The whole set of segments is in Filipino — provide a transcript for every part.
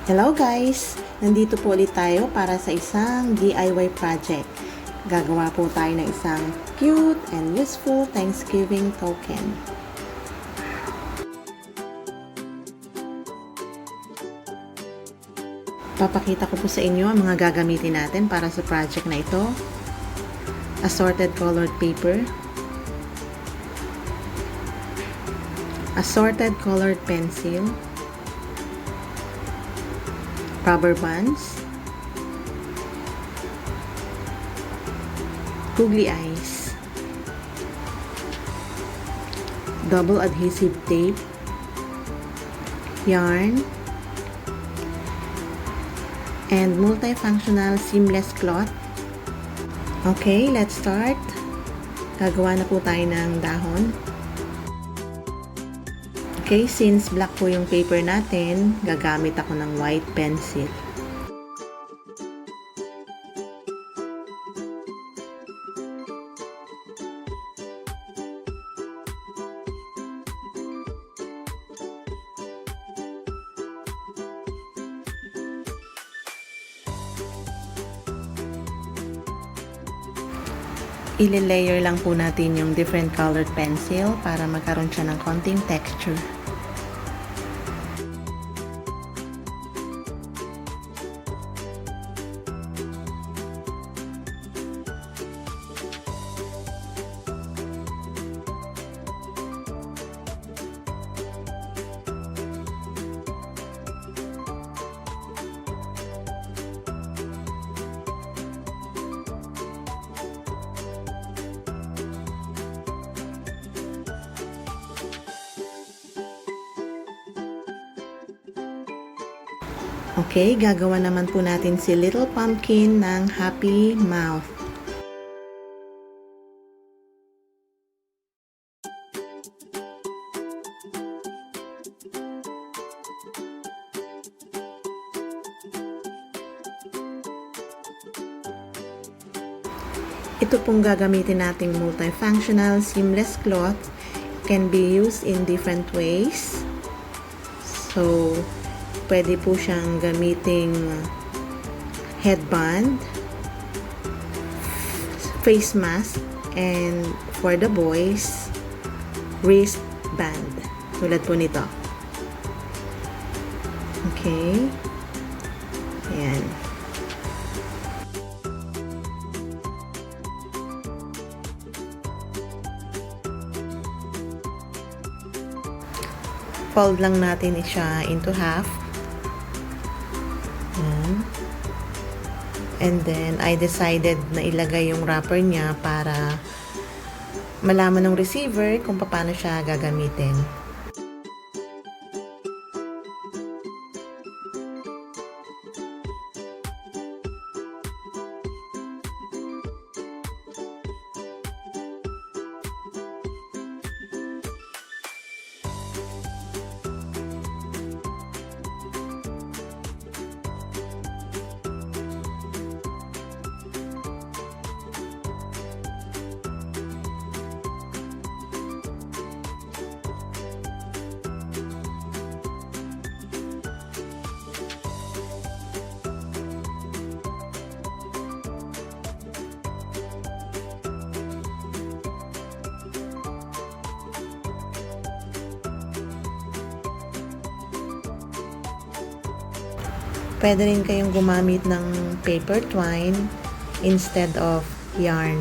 Hello guys! Nandito po ulit tayo para sa isang DIY project. Gagawa po tayo ng isang cute and useful Thanksgiving token. Papakita ko po sa inyo ang mga gagamitin natin para sa project na ito. Assorted colored paper, assorted colored pencil, rubber bands, googly eyes, double adhesive tape, yarn, and multifunctional seamless cloth. Okay, let's start. Gagawa na po tayo ng dahon. Okay, since black po yung paper natin, gagamit ako ng white pencil. Ile-layer lang po natin yung different colored pencil para magkaroon siya ng konting texture. Okay, gagawa naman po natin si Little Pumpkin ng happy mouth. Ito pong gagamitin nating multifunctional seamless cloth can be used in different ways. So, pwede po siyang gamiting headband, face mask, and for the boys, wristband. Tulad po nito. Okay. Ayan. Fold lang natin siya into half. And then, I decided na ilagay yung wrapper niya para malaman ng receiver kung paano siya gagamitin. Pwede rin kayong gumamit ng paper twine instead of yarn.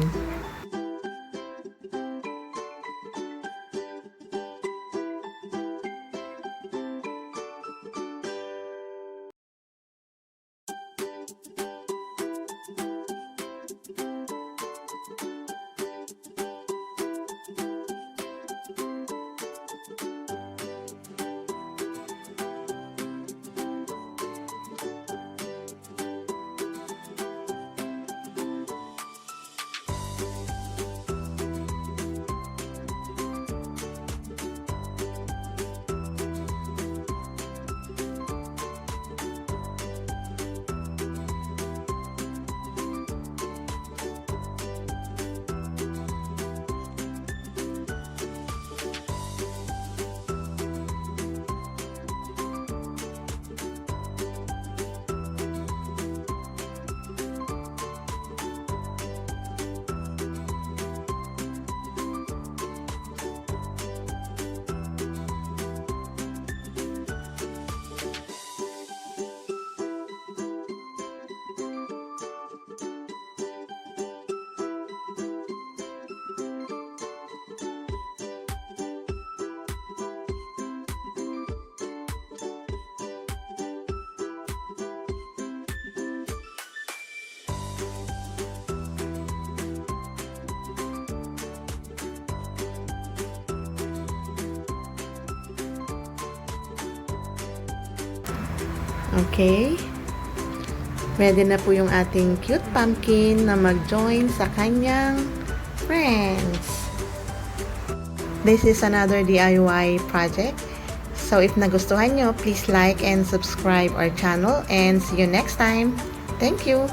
Okay? Ready na po yung ating cute pumpkin na mag-join sa kanyang friends. This is another DIY project. So if nagustuhan nyo, please like and subscribe our channel and see you next time. Thank you!